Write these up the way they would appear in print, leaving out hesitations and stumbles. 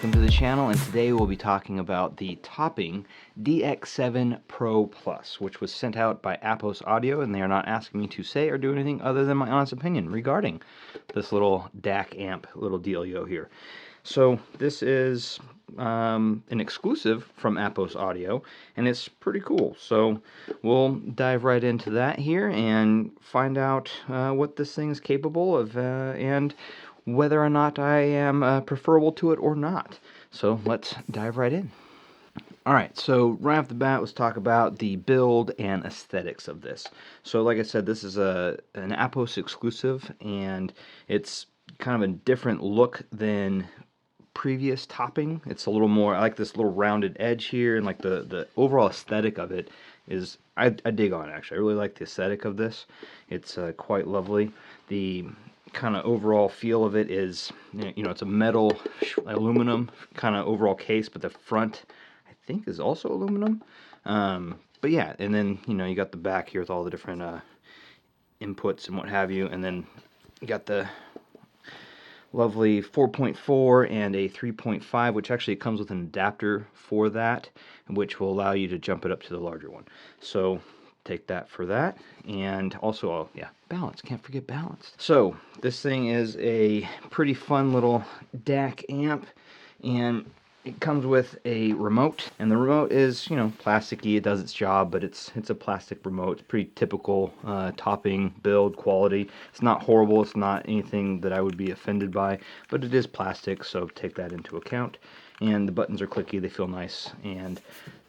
welcome to the channel, and today we'll be talking about the Topping DX7 Pro Plus, which was sent out by Apos Audio, and they are not asking me to say or do anything other than my honest opinion regarding this little DAC amp, little dealio here. So this is an exclusive from Apos Audio, and it's pretty cool. So we'll dive right into that here and find out what this thing is capable of and whether or not I am preferable to it or not. So let's dive right in. Alright, so right off the bat, let's talk about the build and aesthetics of this. So like I said, this is an Apos exclusive, and it's kind of a different look than previous Topping. It's a little more, I like this little rounded edge here, and like the overall aesthetic of it is, I dig on it actually. I really like the aesthetic of this. It's quite lovely. The kind of overall feel of it is, you know, it's a metal aluminum kind of overall case, but the front I think is also aluminum. But yeah, and then you know you got the back here with all the different inputs and what have you, and then you got the lovely 4.4 and a 3.5, which actually comes with an adapter for that, which will allow you to jump it up to the larger one. So take that for that. And also, yeah, balance, can't forget balance. So this thing is a pretty fun little DAC amp, and it comes with a remote, and the remote is, you know, plasticky. It does its job, but it's a plastic remote. It's pretty typical Topping build quality. It's not horrible. It's not anything that I would be offended by, but it is plastic, so take that into account. And the buttons are clicky. They feel nice. And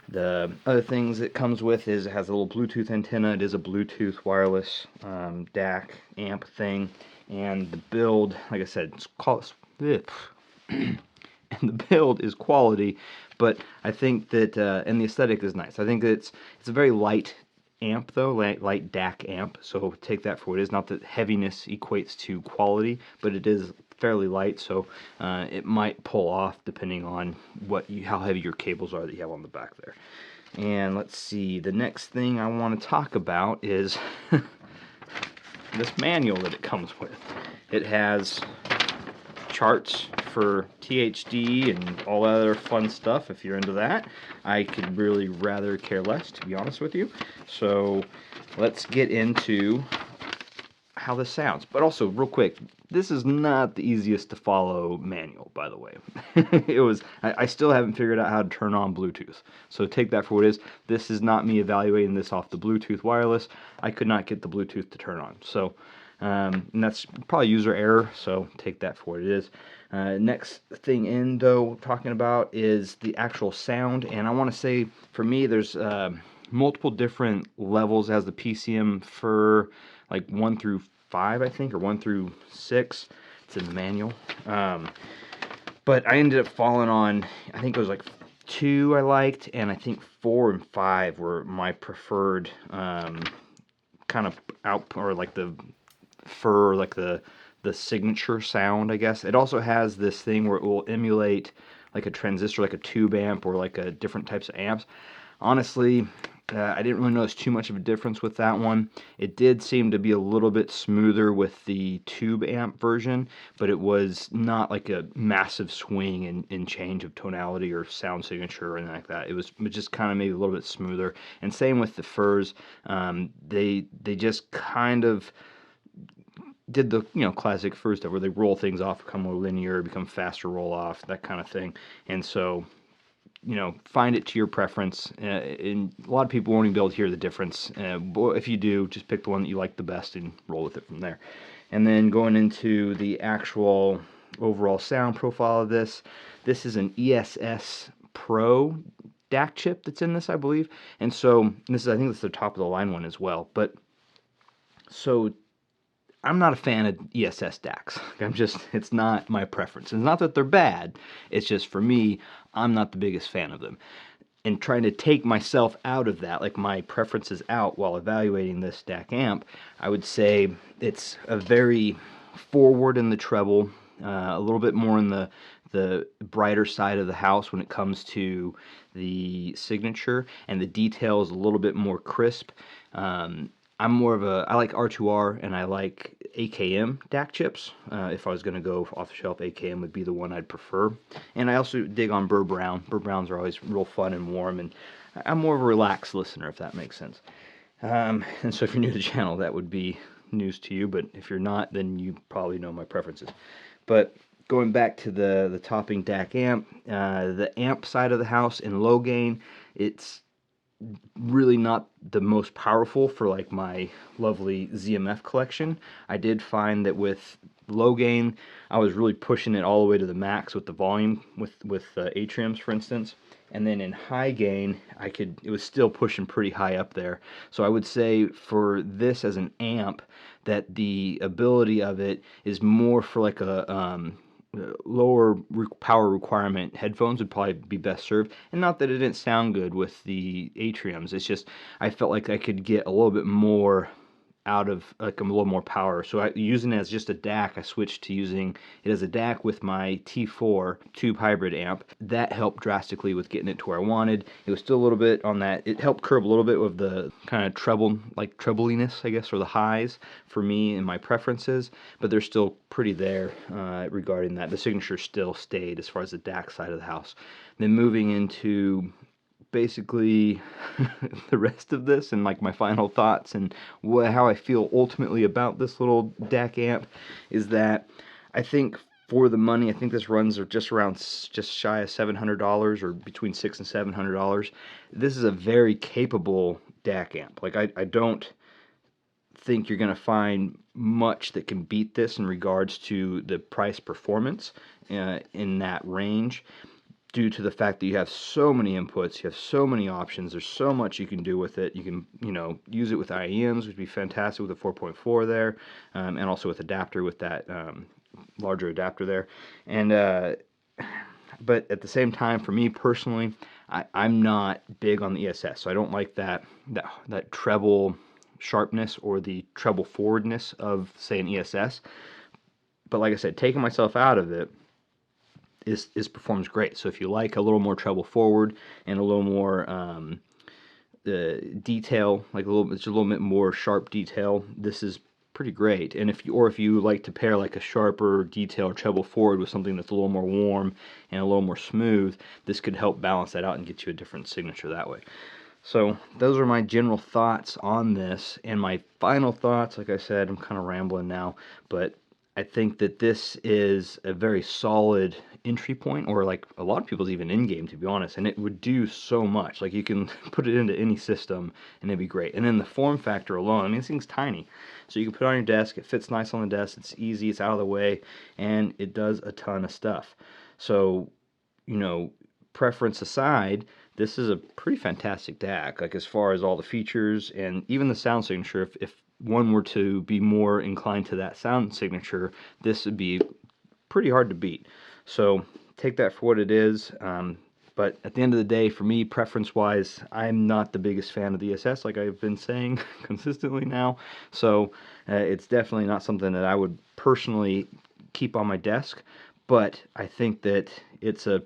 the other things it comes with is it has a little Bluetooth antenna. It is a Bluetooth wireless DAC amp thing, and the build, like I said, it's called and the build is quality, but I think that and the aesthetic is nice. I think that it's a very light amp though, light DAC amp, so take that for what it is. Not that heaviness equates to quality, but it is fairly light, so it might pull off depending on how heavy your cables are that you have on the back there. And let's see, the next thing I want to talk about is this manual that it comes with. It has charts for THD and all that other fun stuff if you're into that. I could really rather care less, to be honest with you. So let's get into how this sounds. But also, real quick, this is not the easiest to follow manual, by the way. I still haven't figured out how to turn on Bluetooth. So take that for what it is. This is not me evaluating this off the Bluetooth wireless. I could not get the Bluetooth to turn on. So and that's probably user error, so take that for what it is. Next thing in, though, talking about is the actual sound, and I want to say, for me, there's multiple different levels as the PCM for like 1 through 5, I think, or 1 through 6. It's in the manual. But I ended up falling on, I think it was like 2 I liked, and I think 4 and 5 were my preferred kind of or like the signature sound, I guess. It also has this thing where it will emulate like a transistor, like a tube amp, or like a different types of amps. Honestly, I didn't really notice too much of a difference with that one. It did seem to be a little bit smoother with the tube amp version, but it was not like a massive swing in change of tonality or sound signature or anything like that. It was just kind of maybe a little bit smoother. And same with the furs. They just kind of did the, you know, classic fur stuff where they roll things off, become more linear, become faster roll off, that kind of thing. And so, you know, find it to your preference. And a lot of people won't even be able to hear the difference. But if you do, just pick the one that you like the best and roll with it from there. And then going into the actual overall sound profile of this is an ESS Pro DAC chip that's in this, I believe. And so this is, I think this is the top of the line one as well. But so I'm not a fan of ESS DACs. It's not my preference. It's not that they're bad, it's just for me, I'm not the biggest fan of them. And trying to take myself out of that, like my preferences out while evaluating this DAC amp, I would say it's a very forward in the treble, a little bit more in the brighter side of the house when it comes to the signature, and the details a little bit more crisp. I'm more of a, I like R2R and I like AKM DAC chips. If I was going to go off the shelf, AKM would be the one I'd prefer. And I also dig on Burr Brown. Burr Browns are always real fun and warm, and I'm more of a relaxed listener, if that makes sense. And so if you're new to the channel, that would be news to you, but if you're not, then you probably know my preferences. But going back to the Topping DAC amp, the amp side of the house in low gain, it's really not the most powerful for like my lovely ZMF collection. I did find that with low gain, I was really pushing it all the way to the max with the volume, with atriums, for instance. And then in high gain, it was still pushing pretty high up there. So I would say for this as an amp, that the ability of it is more for like a lower power requirement headphones would probably be best served. And not that it didn't sound good with the atriums, it's just I felt like I could get a little bit more out of, like, a little more power. So using it as just a DAC, I switched to using it as a DAC with my T4 tube hybrid amp. That helped drastically with getting it to where I wanted. It was still a little bit on that, it helped curb a little bit with the kind of trebliness, I guess, or the highs for me and my preferences, but they're still pretty there regarding that. The signature still stayed as far as the DAC side of the house. Then moving into basically the rest of this and like my final thoughts and how I feel ultimately about this little DAC amp is that I think for the money, I think this runs are just shy of $700, or between $600 and $700. This is a very capable DAC amp. Like I don't think you're going to find much that can beat this in regards to the price performance in that range, due to the fact that you have so many inputs, you have so many options, there's so much you can do with it. You can, use it with IEMs, which would be fantastic with a 4.4 there, and also with adapter, with that larger adapter there. And but at the same time, for me personally, I'm not big on the ESS, so I don't like that treble sharpness or the treble forwardness of, say, an ESS. But like I said, taking myself out of it, is performs great. So if you like a little more treble forward and a little more detail, like it's a little bit more sharp detail, this is pretty great. And if you like to pair like a sharper detail or treble forward with something that's a little more warm and a little more smooth, this could help balance that out and get you a different signature that way. So those are my general thoughts on this, and my final thoughts. Like I said, I'm kind of rambling now, but I think that this is a very solid entry point, or like a lot of people's even in-game, to be honest, and it would do so much. Like you can put it into any system and it'd be great. And then the form factor alone, I mean, this thing's tiny, so you can put it on your desk, it fits nice on the desk, it's easy, it's out of the way, and it does a ton of stuff. So, preference aside, this is a pretty fantastic DAC, like as far as all the features and even the sound signature. If one were to be more inclined to that sound signature, this would be pretty hard to beat. So take that for what it is. But at the end of the day, for me, preference-wise, I'm not the biggest fan of the ESS, like I've been saying consistently now. So it's definitely not something that I would personally keep on my desk. But I think that it's a,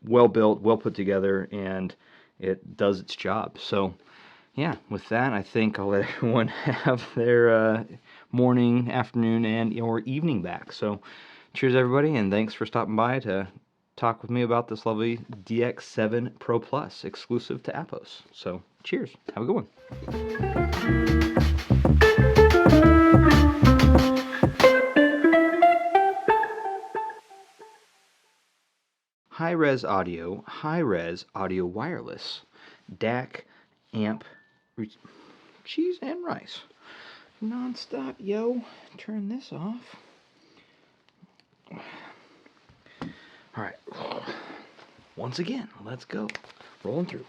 well built, well put together, and it does its job. So yeah, with that, I think I'll let everyone have their morning, afternoon, and or evening back. So cheers, everybody, and thanks for stopping by to talk with me about this lovely DX7 Pro Plus exclusive to Apos. So cheers, have a good one. High-res audio wireless, DAC amp, cheese and rice, non-stop. Yo, turn this off. All right, once again, let's go, rolling through.